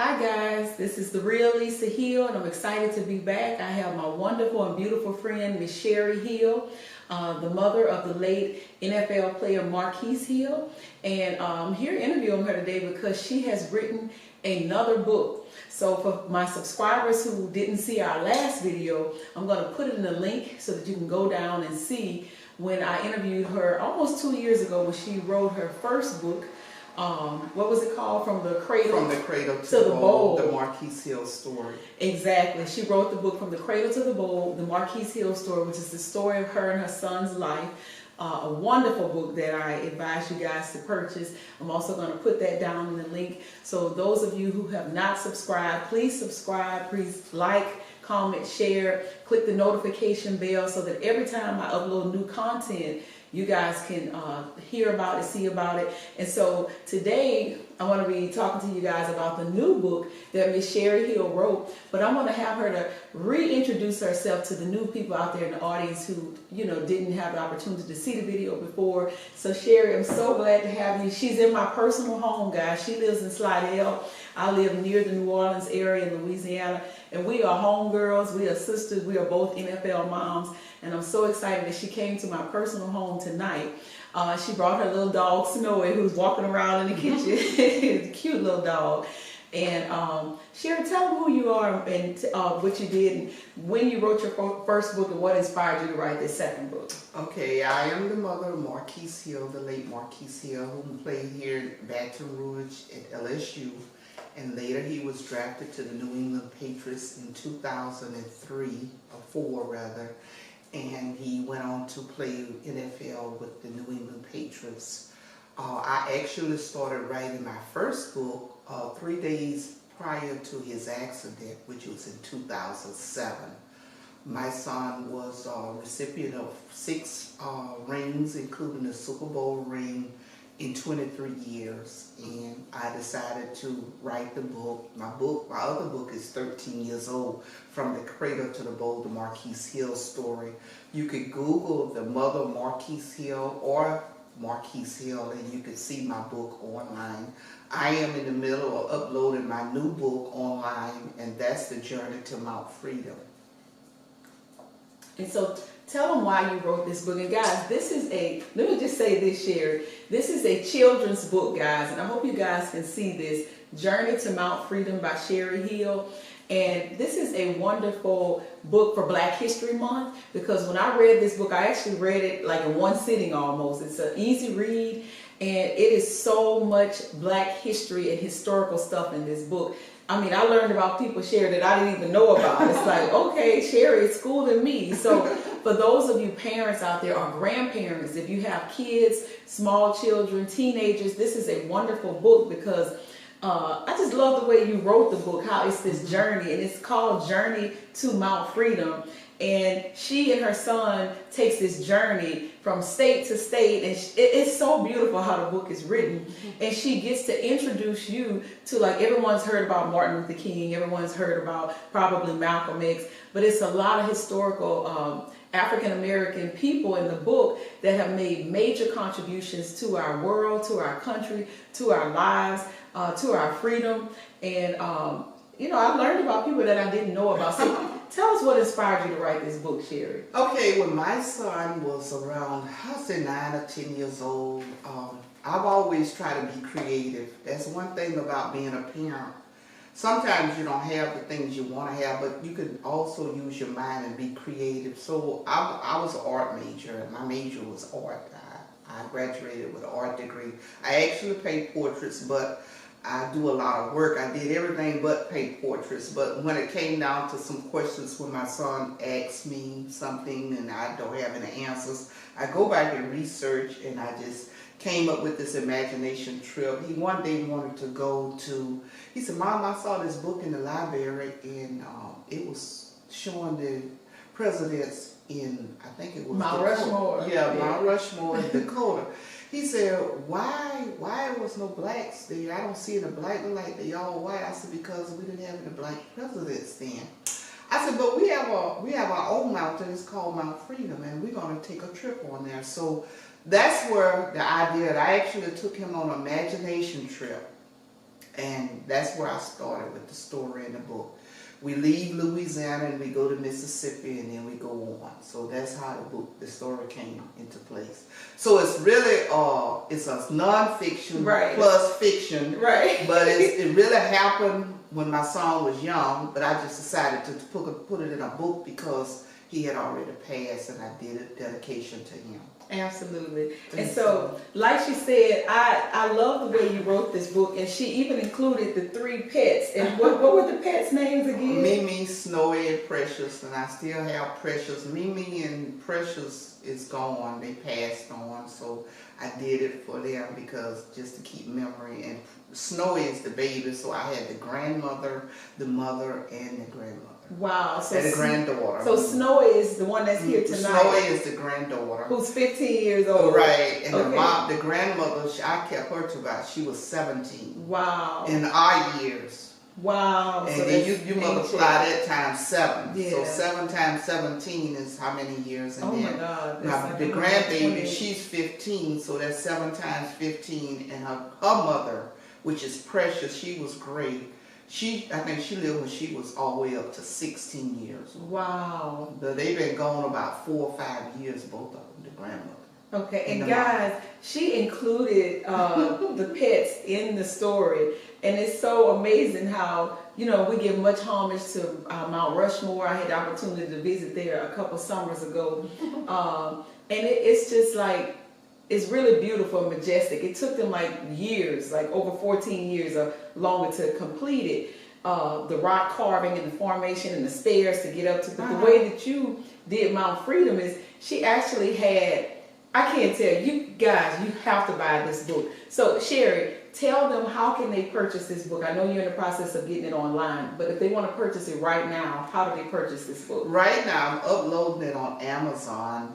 Hi guys, this is the real Lisa Hill and I'm excited to be back. I have my wonderful and beautiful friend Miss Sherry Hill, the mother of the late NFL player Marquise Hill, and I'm here interviewing her today because she has written another book. So for my subscribers who didn't see our last video, I'm going to put it in the link so that you can go down and see when I interviewed her almost 2 years ago when she wrote her first book. What was it called? From the Cradle to the Bowl, the Marquise Hill story. Exactly. She wrote the book From the Cradle to the Bowl, the Marquise Hill story, which is the story of her and her son's life. A wonderful book that I advise you guys to purchase. I'm also going to put that down in the link. So those of you who have not subscribed, please subscribe. Please like, comment, share, click the notification bell so that every time I upload new content, you guys can hear about it, see about it. And so today I want to be talking to you guys about the new book that Miss Sherry Hill wrote, but I want to have her to reintroduce herself to the new people out there in the audience who, didn't have the opportunity to see the video before. So Sherry, I'm so glad to have you. She's in my personal home, guys. She lives in Slidell. I live near the New Orleans area in Louisiana, and we are homegirls, we are sisters, we are both NFL moms, and I'm so excited that she came to my personal home tonight. She brought her little dog, Snowy, who's walking around in the kitchen. Cute little dog. And Sherry, tell them who you are and what you did and when you wrote your first book and what inspired you to write this second book. Okay, I am the mother of Marquise Hill, the late Marquise Hill, who played here in Baton Rouge at LSU. And later he was drafted to the New England Patriots in 2003, or 4 rather. And he went on to play NFL with the New England Patriots. I actually started writing my first book 3 days prior to his accident, which was in 2007. My son was a recipient of 6 rings, including the Super Bowl ring, in 23 years, and I decided to write the book. My other book is 13 years old, From the Cradle to the Bowl, the Marquise Hill story. You could Google the mother Marquise Hill or Marquise Hill and you could see my book online. I am in the middle of uploading my new book online, and that's The Journey to Mount Freedom. And so tell them why you wrote this book. And guys, let me just say this, Sherry. This is a children's book, guys, and I hope you guys can see this. Journey to Mount Freedom by Sherry Hill. And this is a wonderful book for Black History Month, because when I read this book, I actually read it like in one sitting almost. It's an easy read, and it is so much Black history and historical stuff in this book. I mean, I learned about people, Sherry, that I didn't even know about. It's like, okay, Sherry is schooling me. So for those of you parents out there or grandparents, if you have kids, small children, teenagers, this is a wonderful book because I just love the way you wrote the book, how it's this journey, and it's called Journey to Mount Freedom. And she and her son takes this journey from state to state, and it's so beautiful how the book is written. And she gets to introduce you to, like, everyone's heard about Martin Luther King, everyone's heard about probably Malcolm X, but it's a lot of historical African American people in the book that have made major contributions to our world, to our country, to our lives, to our freedom. And I learned about people that I didn't know about. So tell us what inspired you to write this book, Sherry. Okay, when my son was around, I'd say 9 or 10 years old, I've always tried to be creative. That's one thing about being a parent. Sometimes you don't have the things you want to have, but you can also use your mind and be creative. So I was an art major, and my major was art. I graduated with an art degree. I actually paint portraits, but I do a lot of work. I did everything but paint portraits. But when it came down to some questions when my son asked me something and I don't have any answers, I go back and research, and I just came up with this imagination trip. He one day wanted to go to, he said, Mom, I saw this book in the library, and it was showing the presidents in, I think it was Mount Rushmore. Yeah, Mount Rushmore in Dakota. He said, why was no blacks there? I don't see any black, like they all white. I said, because we didn't have any black presidents then. I said, but we have our own mountain. It's called Mount Freedom, and we're going to take a trip on there. So that's where the idea, I actually took him on an imagination trip. And that's where I started with the story in the book. We leave Louisiana and we go to Mississippi and then we go on. So that's how the story came into place. So it's really, it's a nonfiction plus fiction. Right. But it really happened when my son was young, but I just decided to put it in a book because he had already passed and I did a dedication to him. Absolutely. And so, like she said, I love the way you wrote this book, and she even included the 3 pets. And what were the pets' names again? Mimi, Snowy, and Precious, and I still have Precious. Mimi and Precious is gone. They passed on, so I did it for them because just to keep memory. And Snowy is the baby, so I had the grandmother, the mother, and the grandmother. Wow. So and the granddaughter. So Snowy is the one that's here tonight. Snowy is the granddaughter. Who's 15 years old. Right. And the grandmother, I kept her to about, she was 17. Wow. In our years. Wow. And so then you multiply that times 7. Yeah. So 7 times 17 is how many years? And oh then my God. now, like the grandbaby, she's 15, so that's 7 times 15. And her mother, which is Precious, she was great. I think she lived when she was all the way up to 16 years. Wow. But they've been gone about 4 or 5 years, both of them, the grandmother. Okay, and guys, she included the pets in the story, and it's so amazing how, you know, we give much homage to Mount Rushmore. I had the opportunity to visit there a couple summers ago, and it's just like, it's really beautiful and majestic. It took them like years, like over 14 years or longer to complete it. The rock carving and the formation and the stairs to get up to, but the way that you did Mount Freedom is she actually had, I can't tell you guys, you have to buy this book. So Sherry, tell them how can they purchase this book. I know you're in the process of getting it online, but if they want to purchase it right now, how do they purchase this book? Right now, I'm uploading it on Amazon.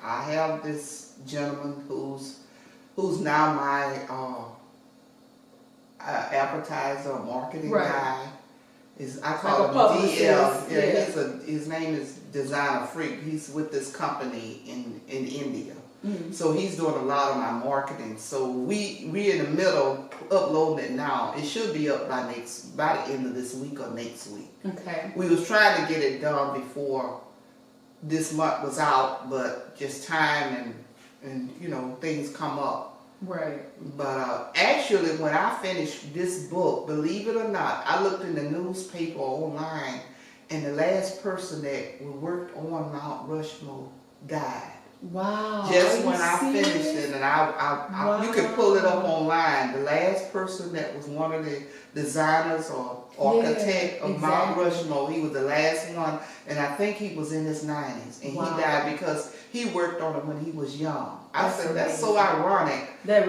I have this gentleman who's now my advertiser, marketing guy. I call him DL. Yeah. His name is Designer Freak. He's with this company in India. Mm-hmm. So he's doing a lot of my marketing. So we're in the middle uploading it now. It should be up by the end of this week or next week. Okay. We was trying to get it done before this month was out, but just time and you know, things come up. Right. But actually, when I finished this book, believe it or not, I looked in the newspaper online, and the last person that worked on Mount Rushmore died. Wow. Just when I finished it, and you can pull it up online. The last person that was one of the designers or architect of Mount Rushmore, he was the last one, and I think he was in his 90s, and he died because he worked on it when he was young. I said, that's so ironic that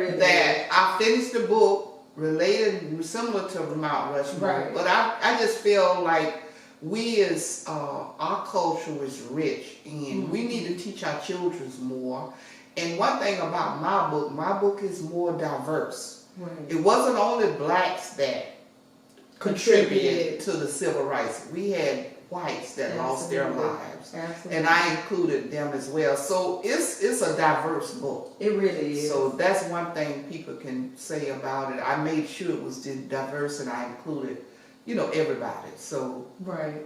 I finished the book related, similar to Mount Rushmore, but I just feel like we as our culture is rich, and we need to teach our children more. And one thing about my book is more diverse. Right. It wasn't only blacks that contributed to the civil rights. We had whites that lost their lives. Absolutely. And I included them as well. So it's a diverse book. It really is. So that's one thing people can say about it. I made sure it was diverse, and I included, you know, everybody. So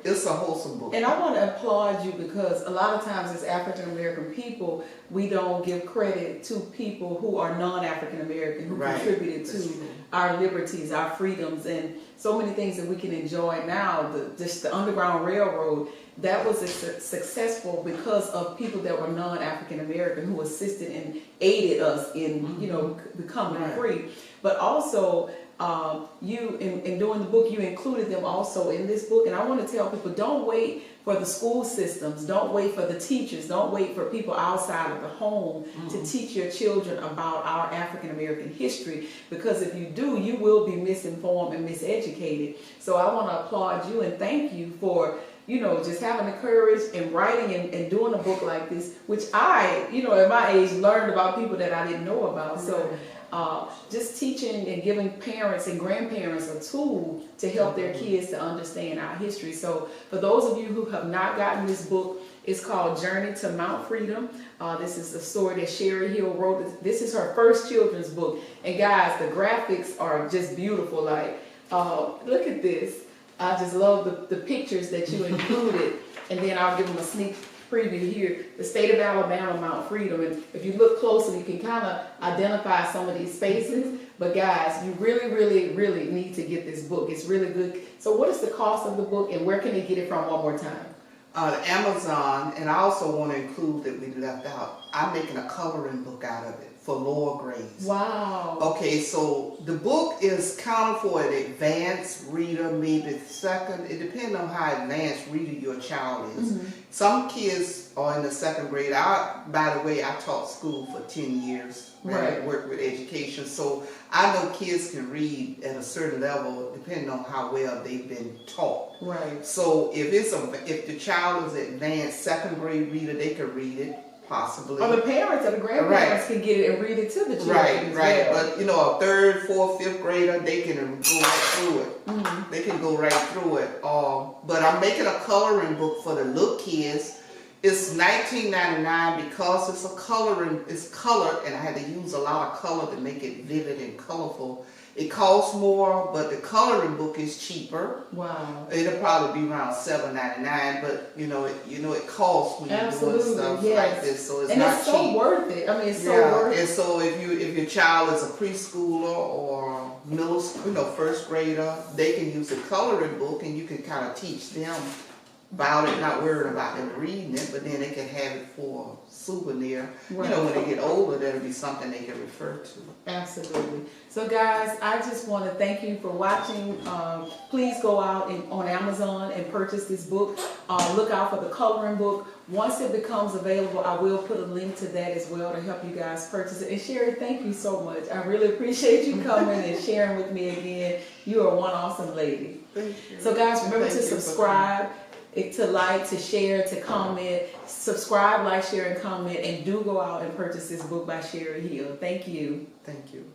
it's a wholesome book. And I want to applaud you because a lot of times as African American people, we don't give credit to people who are non-African American who contributed to our liberties, our freedoms, and so many things that we can enjoy now. Just the Underground Railroad, that was successful because of people that were non-African American who assisted and aided us in, you know, becoming free. But also, you in doing the book, you included them also in this book. And I want to tell people, don't wait for the school systems, don't wait for the teachers, don't wait for people outside of the home to teach your children about our African American history, because if you do, you will be misinformed and miseducated. So I want to applaud you and thank you for, you know, just having the courage and writing and doing a book like this, which I, you know, at my age learned about people that I didn't know about. So just teaching and giving parents and grandparents a tool to help their kids to understand our history. So for those of you who have not gotten this book, it's called Journey to Mount Freedom. This is a story that Sherry Hill wrote. This is her first children's book. And guys, the graphics are just beautiful. Like, look at this. I just love the pictures that you included. And then I'll give them a sneak preview here. The state of Alabama, Mount Freedom. And if you look closely, you can kind of identify some of these spaces. But guys, you really, really, really need to get this book. It's really good. So what is the cost of the book and where can they get it from one more time? Amazon, and I also want to include that we left out, I'm making a coloring book out of it for lower grades. Wow. Okay, so the book is counted for an advanced reader, maybe second. It depends on how advanced reader your child is. Mm-hmm. Some kids are in the second grade. By the way, I taught school for 10 years. Right. I worked with education, so I know kids can read at a certain level depending on how well they've been taught. Right. So if the child is advanced second grade reader, they can read it. Possibly. Or the parents or the grandparents can get it and read it to the children. Right. Well. But you know, a third, fourth, fifth grader, they can go right through it. Mm-hmm. They can go right through it. But I'm making a coloring book for the little kids. It's $19.99 because it's colored, and I had to use a lot of color to make it vivid and colorful. It costs more, but the coloring book is cheaper. Wow. It'll probably be around $7.99, but you know it costs when you're doing stuff like this, so it's not cheap. And it's so worth it. I mean, it's so worth it. And so if your child is a preschooler or middle school, first grader, they can use a coloring book, and you can kind of teach them about it, not worrying about them reading it, but then they can have it for a souvenir. Right. When they get older, that'll be something they can refer to. Absolutely. So guys, I just want to thank you for watching. Please go out on Amazon and purchase this book. Look out for the coloring book. Once it becomes available, I will put a link to that as well to help you guys purchase it. And Sherry, thank you so much. I really appreciate you coming and sharing with me again. You are one awesome lady. Thank you. So guys, remember Thank to you subscribe, to like, to share, to comment. Subscribe, like, share, and comment. And do go out and purchase this book by Sherry Hill. Thank you. Thank you.